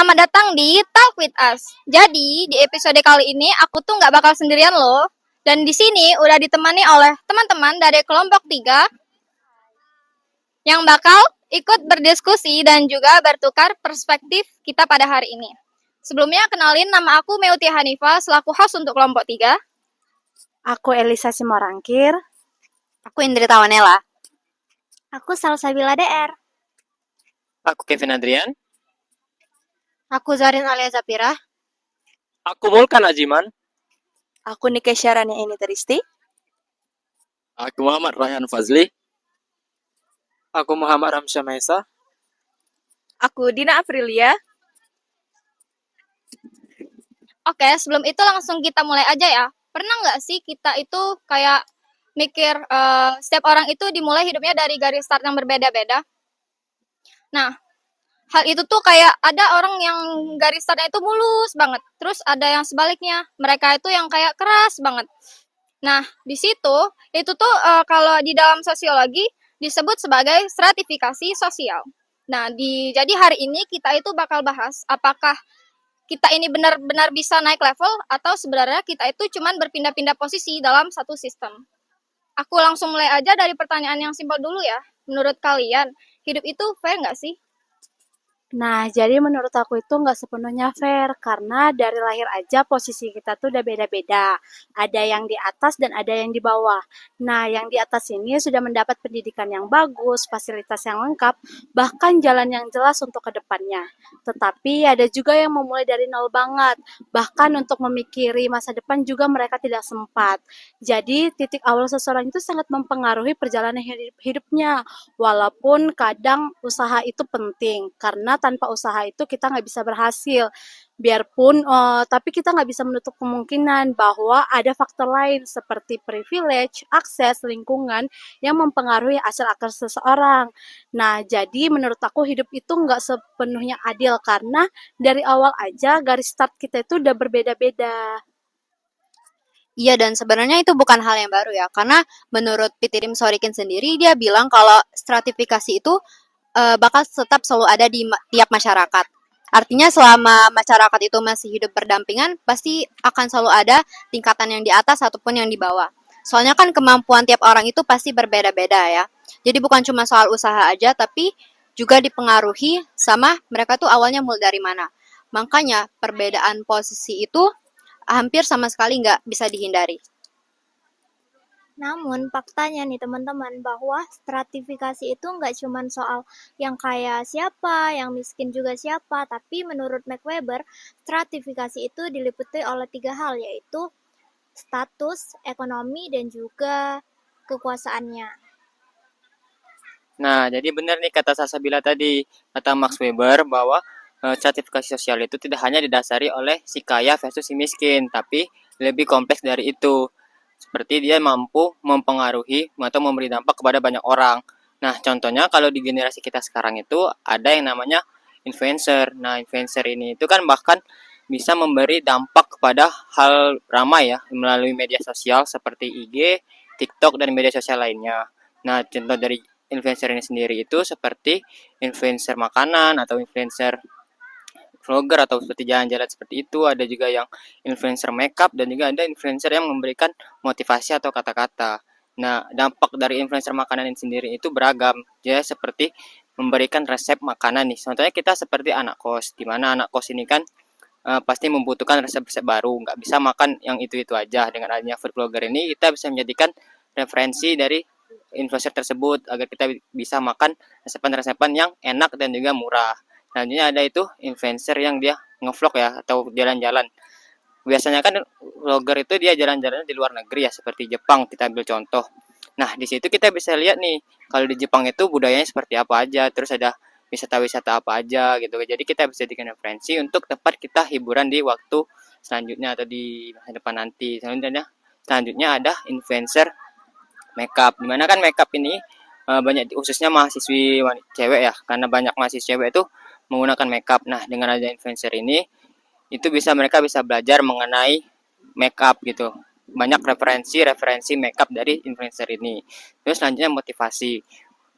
Selamat datang di Talk with Us. Jadi, di episode kali ini aku tuh nggak bakal sendirian loh. Dan di sini udah ditemani oleh teman-teman dari kelompok 3 yang bakal ikut berdiskusi dan juga bertukar perspektif kita pada hari ini. Sebelumnya, kenalin nama aku Meuti Hanifa selaku host untuk kelompok 3. Aku Elisa Simorangkir. Aku Indri Tawanela. Aku Salsabila DR. Aku Kevin Adrian. Aku Zarin Alia Zapira. Aku Mulkan Ajiman. Aku Nike Syarani Eni Tristi. Aku Muhammad Rayhan Fazli. Aku Muhammad Ramsyah Maesa. Aku Dina Aprilia. Oke, sebelum itu langsung kita mulai aja ya. Pernah nggak sih kita itu kayak mikir setiap orang itu dimulai hidupnya dari garis start yang berbeda-beda? Nah, hal itu tuh kayak ada orang yang garis startnya itu mulus banget. Terus ada yang sebaliknya, mereka itu yang kayak keras banget. Nah, di situ, itu tuh kalau di dalam sosiologi disebut sebagai stratifikasi sosial. Nah, jadi hari ini kita itu bakal bahas apakah kita ini benar-benar bisa naik level atau sebenarnya kita itu cuman berpindah-pindah posisi dalam satu sistem. Aku langsung mulai aja dari pertanyaan yang simpel dulu ya. Menurut kalian, hidup itu fair nggak sih? Nah, jadi menurut aku itu nggak sepenuhnya fair, karena dari lahir aja posisi kita tuh udah beda-beda. Ada yang di atas dan ada yang di bawah. Nah, yang di atas ini sudah mendapat pendidikan yang bagus, fasilitas yang lengkap, bahkan jalan yang jelas untuk ke depannya. Tetapi ada juga yang memulai dari nol banget, bahkan untuk memikiri masa depan juga mereka tidak sempat. Jadi, titik awal seseorang itu sangat mempengaruhi perjalanan hidupnya, walaupun kadang usaha itu penting, karena tanpa usaha itu kita nggak bisa berhasil. Biarpun, tapi kita nggak bisa menutup kemungkinan bahwa ada faktor lain seperti privilege, akses, lingkungan yang mempengaruhi hasil akar seseorang. Nah, jadi menurut aku hidup itu nggak sepenuhnya adil karena dari awal aja garis start kita itu udah berbeda-beda. Iya, dan sebenarnya itu bukan hal yang baru ya, karena menurut Pitirim Sorikin sendiri, dia bilang kalau stratifikasi itu bakal tetap selalu ada di tiap masyarakat. Artinya selama masyarakat itu masih hidup berdampingan, pasti akan selalu ada tingkatan yang di atas ataupun yang di bawah. Soalnya kan kemampuan tiap orang itu pasti berbeda-beda ya. Jadi bukan cuma soal usaha aja, tapi juga dipengaruhi sama mereka tuh awalnya mulai dari mana. Makanya perbedaan posisi itu hampir sama sekali nggak bisa dihindari. Namun faktanya nih teman-teman bahwa stratifikasi itu nggak cuma soal yang kaya siapa, yang miskin juga siapa, tapi menurut McWeber, stratifikasi itu diliputi oleh 3 hal, yaitu status, ekonomi, dan juga kekuasaannya. Nah, jadi benar nih kata Salsabila tadi, kata Max Weber bahwa stratifikasi sosial itu tidak hanya didasari oleh si kaya versus si miskin, tapi lebih kompleks dari itu. Seperti dia mampu mempengaruhi atau memberi dampak kepada banyak orang. Nah, contohnya kalau di generasi kita sekarang itu ada yang namanya influencer. Nah, influencer ini itu kan bahkan bisa memberi dampak kepada hal ramai ya melalui media sosial seperti IG, TikTok, dan media sosial lainnya. Nah, contoh dari influencer ini sendiri itu seperti influencer makanan atau influencer vlogger atau seperti jalan-jalan seperti itu. Ada juga yang influencer makeup dan juga ada influencer yang memberikan motivasi atau kata-kata. Nah, dampak dari influencer makanan ini sendiri itu beragam. Ya, seperti memberikan resep makanan nih. Contohnya kita seperti anak kos, di mana anak kos ini kan pasti membutuhkan resep-resep baru. Nggak bisa makan yang itu-itu aja. Dengan adanya food blogger ini, kita bisa menjadikan referensi dari influencer tersebut agar kita bisa makan resepan-resepan yang enak dan juga murah. Selanjutnya ada itu influencer yang dia ngevlog ya atau jalan-jalan. Biasanya kan vlogger itu dia jalan-jalan di luar negeri ya seperti Jepang, kita ambil contoh. Nah, di situ kita bisa lihat nih kalau di Jepang itu budayanya seperti apa aja, terus ada wisata-wisata apa aja gitu. Jadi kita bisa jadikan referensi untuk tempat kita hiburan di waktu selanjutnya atau di masa depan nanti. Selanjutnya ada influencer makeup. Dimana kan makeup ini banyak khususnya mahasiswi cewek ya, karena banyak mahasiswa cewek itu menggunakan makeup. Nah, dengan adanya influencer ini itu mereka bisa belajar mengenai makeup gitu. Banyak referensi makeup dari influencer ini. Terus selanjutnya motivasi.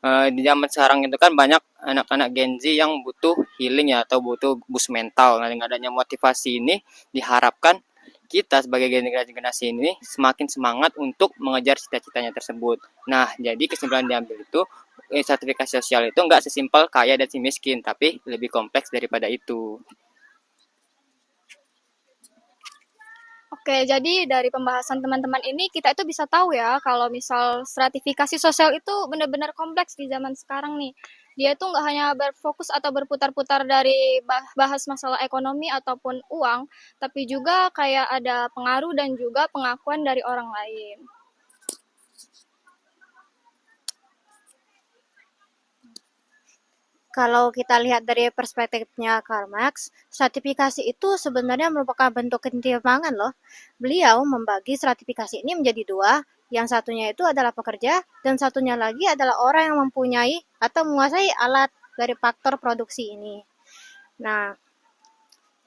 Di zaman sekarang itu kan banyak anak-anak Gen Z yang butuh healing ya atau butuh boost mental. Nah, dengan adanya motivasi ini diharapkan kita sebagai generasi ini semakin semangat untuk mengejar cita-citanya tersebut. Nah, jadi kesimpulan diambil itu sertifikasi sosial itu nggak sesimpel kaya dan si miskin, tapi lebih kompleks daripada itu. Oke, jadi dari pembahasan teman-teman ini kita itu bisa tahu ya kalau misal stratifikasi sosial itu benar-benar kompleks di zaman sekarang nih. Dia itu nggak hanya berfokus atau berputar-putar dari bahas masalah ekonomi ataupun uang, tapi juga kayak ada pengaruh dan juga pengakuan dari orang lain. Kalau kita lihat dari perspektifnya Karl Marx, stratifikasi itu sebenarnya merupakan bentuk ketimpangan loh. Beliau membagi stratifikasi ini menjadi dua, yang satunya itu adalah pekerja, dan satunya lagi adalah orang yang mempunyai atau menguasai alat dari faktor produksi ini. Nah,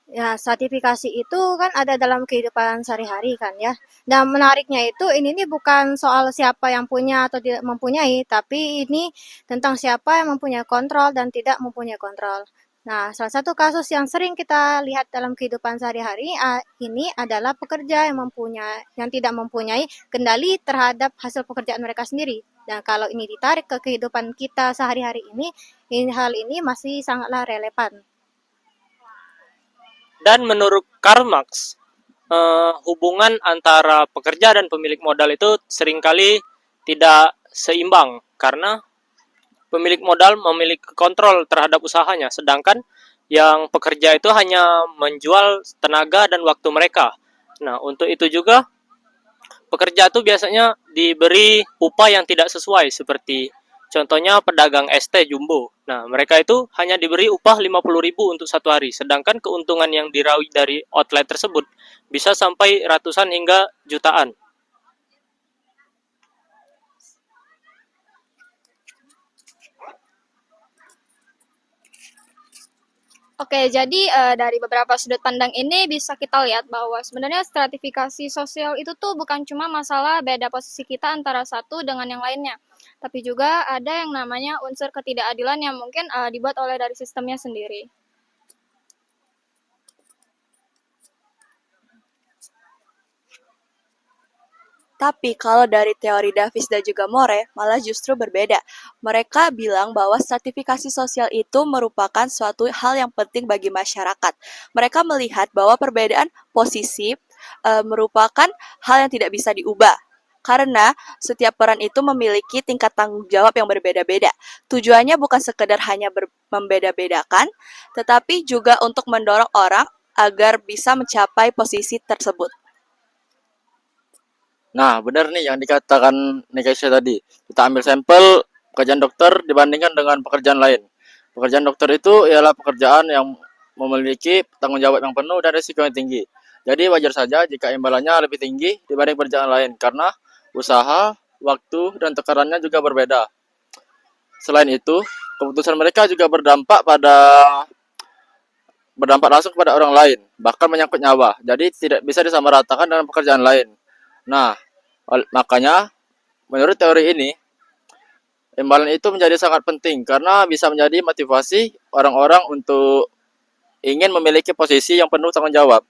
ya, sertifikasi itu kan ada dalam kehidupan sehari-hari kan ya. Dan menariknya itu ini nih bukan soal siapa yang punya atau tidak mempunyai, tapi ini tentang siapa yang mempunyai kontrol dan tidak mempunyai kontrol. Nah, salah satu kasus yang sering kita lihat dalam kehidupan sehari-hari ini adalah pekerja yang tidak mempunyai kendali terhadap hasil pekerjaan mereka sendiri. Dan kalau ini ditarik ke kehidupan kita sehari-hari ini hal ini masih sangatlah relevan. Dan menurut Karl Marx, hubungan antara pekerja dan pemilik modal itu seringkali tidak seimbang karena pemilik modal memiliki kontrol terhadap usahanya, sedangkan yang pekerja itu hanya menjual tenaga dan waktu mereka. Nah, untuk itu juga pekerja itu biasanya diberi upah yang tidak sesuai, seperti contohnya pedagang ST Jumbo. Nah, mereka itu hanya diberi upah 50.000 untuk satu hari, sedangkan keuntungan yang diraih dari outlet tersebut bisa sampai ratusan hingga jutaan. Oke, jadi dari beberapa sudut pandang ini bisa kita lihat bahwa sebenarnya stratifikasi sosial itu tuh bukan cuma masalah beda posisi kita antara satu dengan yang lainnya, tapi juga ada yang namanya unsur ketidakadilan yang mungkin dibuat oleh dari sistemnya sendiri. Tapi kalau dari teori Davis dan juga More, malah justru berbeda. Mereka bilang bahwa stratifikasi sosial itu merupakan suatu hal yang penting bagi masyarakat. Mereka melihat bahwa perbedaan posisi merupakan hal yang tidak bisa diubah. Karena setiap peran itu memiliki tingkat tanggung jawab yang berbeda-beda. Tujuannya bukan sekedar hanya membeda-bedakan, tetapi juga untuk mendorong orang agar bisa mencapai posisi tersebut. Nah, benar nih yang dikatakan Nikesha tadi. Kita ambil sampel pekerjaan dokter dibandingkan dengan pekerjaan lain. Pekerjaan dokter itu ialah pekerjaan yang memiliki tanggung jawab yang penuh dan risiko yang tinggi. Jadi wajar saja jika imbalannya lebih tinggi dibanding pekerjaan lain karena usaha, waktu, dan tekarannya juga berbeda. Selain itu, keputusan mereka juga berdampak langsung kepada orang lain, bahkan menyangkut nyawa. Jadi tidak bisa disamaratakan dengan pekerjaan lain. Nah, makanya menurut teori ini, imbalan itu menjadi sangat penting karena bisa menjadi motivasi orang-orang untuk ingin memiliki posisi yang penuh tanggung jawab.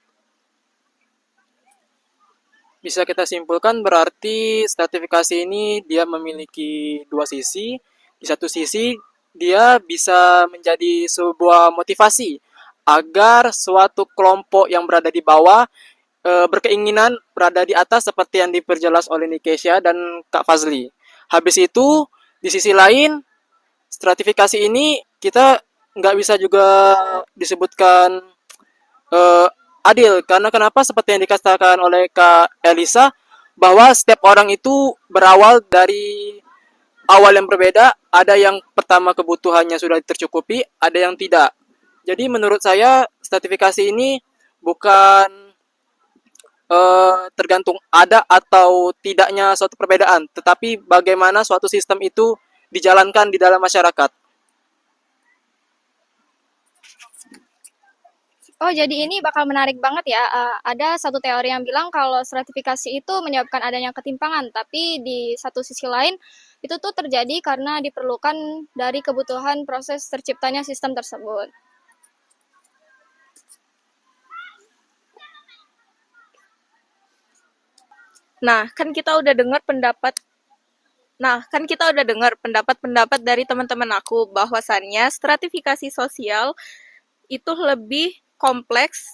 Bisa kita simpulkan berarti stratifikasi ini dia memiliki dua sisi. Di satu sisi dia bisa menjadi sebuah motivasi agar suatu kelompok yang berada di bawah berkeinginan berada di atas seperti yang diperjelas oleh Nikesha dan Kak Fazli. Habis itu, di sisi lain, stratifikasi ini kita nggak bisa juga disebutkan adil. Karena kenapa? Seperti yang dikatakan oleh Kak Elisa, bahwa setiap orang itu berawal dari awal yang berbeda. Ada yang pertama kebutuhannya sudah tercukupi, ada yang tidak. Jadi menurut saya, stratifikasi ini bukan tergantung ada atau tidaknya suatu perbedaan, tetapi bagaimana suatu sistem itu dijalankan di dalam masyarakat. Oh, jadi ini bakal menarik banget ya. Ada satu teori yang bilang kalau stratifikasi itu menyebabkan adanya ketimpangan, tapi di satu sisi lain itu tuh terjadi karena diperlukan dari kebutuhan proses terciptanya sistem tersebut. Nah, kan kita udah dengar pendapat dari teman-teman aku bahwasannya stratifikasi sosial itu lebih kompleks,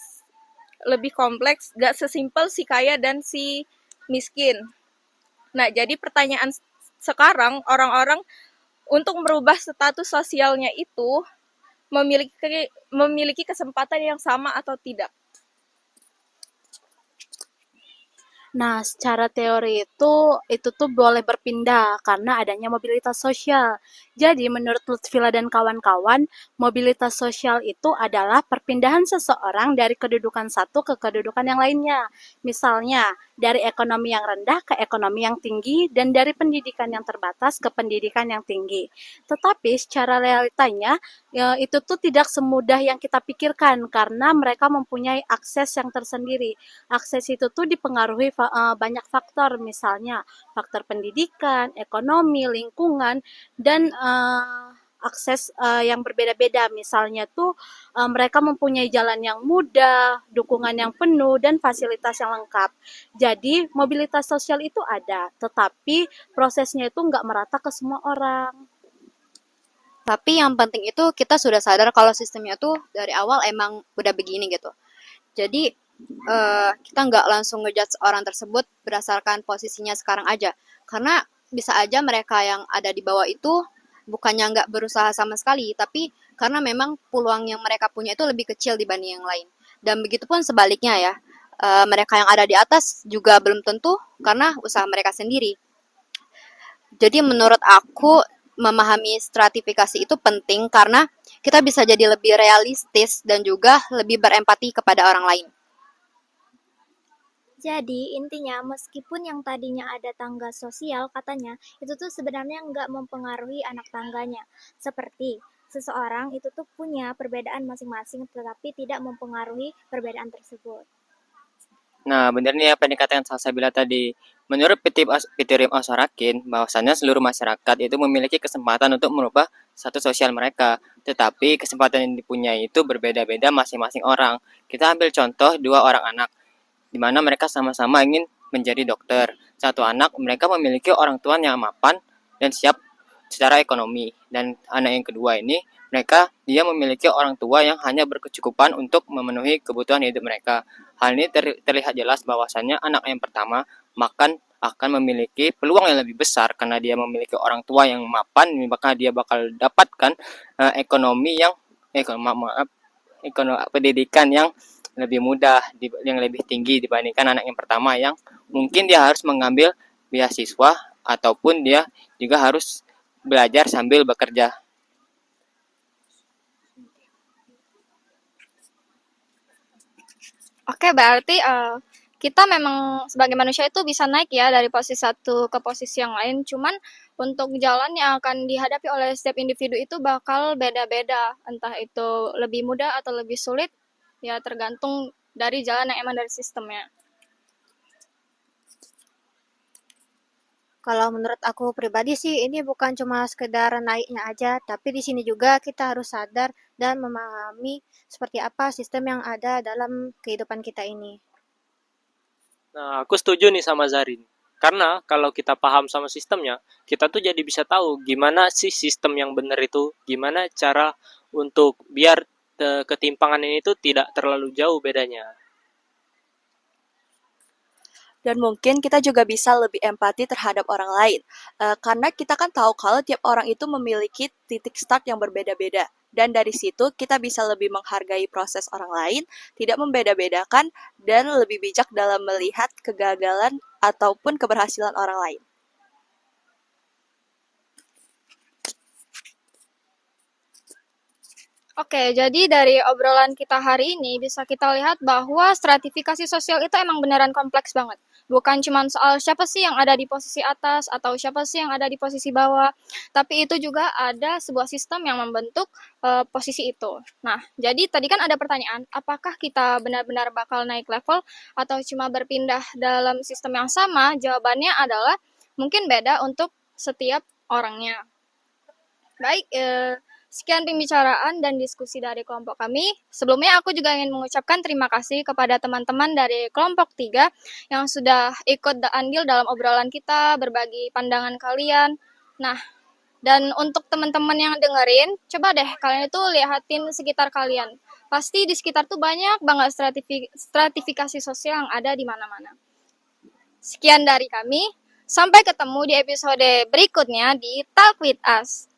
gak sesimpel si kaya dan si miskin. Nah, jadi pertanyaan sekarang orang-orang untuk merubah status sosialnya itu memiliki kesempatan yang sama atau tidak. Nah, secara teori itu tuh boleh berpindah karena adanya mobilitas sosial. Jadi, menurut Lutfila dan kawan-kawan, mobilitas sosial itu adalah perpindahan seseorang dari kedudukan satu ke kedudukan yang lainnya. Misalnya, dari ekonomi yang rendah ke ekonomi yang tinggi dan dari pendidikan yang terbatas ke pendidikan yang tinggi. Tetapi secara realitanya, ya, itu tuh tidak semudah yang kita pikirkan karena mereka mempunyai akses yang tersendiri. Akses itu tuh dipengaruhi banyak faktor, misalnya faktor pendidikan, ekonomi, lingkungan, dan akses yang berbeda-beda. Misalnya tuh mereka mempunyai jalan yang mudah, dukungan yang penuh, dan fasilitas yang lengkap. Jadi mobilitas sosial itu ada, tetapi prosesnya itu nggak merata ke semua orang. Tapi yang penting itu kita sudah sadar kalau sistemnya tuh dari awal emang udah begini gitu. Jadi kita nggak langsung ngejudge orang tersebut berdasarkan posisinya sekarang aja. Karena bisa aja mereka yang ada di bawah itu bukannya nggak berusaha sama sekali, tapi karena memang peluang yang mereka punya itu lebih kecil dibanding yang lain. Dan begitupun sebaliknya ya, mereka yang ada di atas juga belum tentu karena usaha mereka sendiri. Jadi menurut aku memahami stratifikasi itu penting karena kita bisa jadi lebih realistis dan juga lebih berempati kepada orang lain. Jadi intinya meskipun yang tadinya ada tangga sosial katanya itu tuh sebenarnya nggak mempengaruhi anak tangganya. Seperti seseorang itu tuh punya perbedaan masing-masing tetapi tidak mempengaruhi perbedaan tersebut. Nah, benar nih apa yang dikatakan Salsabila tadi. Menurut Pitirim Osarakin, bahwasannya seluruh masyarakat itu memiliki kesempatan untuk merubah status sosial mereka. Tetapi kesempatan yang dipunyai itu berbeda-beda masing-masing orang. Kita ambil contoh dua orang anak, di mana mereka sama-sama ingin menjadi dokter. Satu anak, mereka memiliki orang tua yang mapan dan siap secara ekonomi. Dan anak yang kedua ini, dia memiliki orang tua yang hanya berkecukupan untuk memenuhi kebutuhan hidup mereka. Hal ini terlihat jelas bahwasannya anak yang pertama akan memiliki peluang yang lebih besar karena dia memiliki orang tua yang mapan, maka dia bakal dapatkan pendidikan yang lebih mudah, yang lebih tinggi dibandingkan anak yang pertama yang mungkin dia harus mengambil beasiswa ataupun dia juga harus belajar sambil bekerja. Oke, berarti kita memang sebagai manusia itu bisa naik ya dari posisi satu ke posisi yang lain. Cuman untuk jalan yang akan dihadapi oleh setiap individu itu bakal beda-beda. Entah itu lebih mudah atau lebih sulit, ya tergantung dari jalan yang emang dari sistemnya. Kalau menurut aku pribadi sih ini bukan cuma sekedar naiknya aja, tapi di sini juga kita harus sadar dan memahami seperti apa sistem yang ada dalam kehidupan kita ini. Nah, aku setuju nih sama Zarin. Karena kalau kita paham sama sistemnya, kita tuh jadi bisa tahu gimana sih sistem yang benar itu, gimana cara untuk biar ketimpangan ini tuh tidak terlalu jauh bedanya. Dan mungkin kita juga bisa lebih empati terhadap orang lain. Karena kita kan tahu kalau tiap orang itu memiliki titik start yang berbeda-beda. Dan dari situ kita bisa lebih menghargai proses orang lain, tidak membeda-bedakan, dan lebih bijak dalam melihat kegagalan ataupun keberhasilan orang lain. Oke, jadi dari obrolan kita hari ini bisa kita lihat bahwa stratifikasi sosial itu emang beneran kompleks banget. Bukan cuma soal siapa sih yang ada di posisi atas atau siapa sih yang ada di posisi bawah, tapi itu juga ada sebuah sistem yang membentuk posisi itu. Nah, jadi tadi kan ada pertanyaan, apakah kita benar-benar bakal naik level atau cuma berpindah dalam sistem yang sama? Jawabannya adalah mungkin beda untuk setiap orangnya. Baik, sekian pembicaraan dan diskusi dari kelompok kami. Sebelumnya aku juga ingin mengucapkan terima kasih kepada teman-teman dari kelompok 3 yang sudah ikut andil dalam obrolan kita, berbagi pandangan kalian. Nah, dan untuk teman-teman yang dengerin, coba deh kalian itu lihatin sekitar kalian. Pasti di sekitar tuh banyak banget stratifikasi sosial yang ada di mana-mana. Sekian dari kami. Sampai ketemu di episode berikutnya di Talk With Us.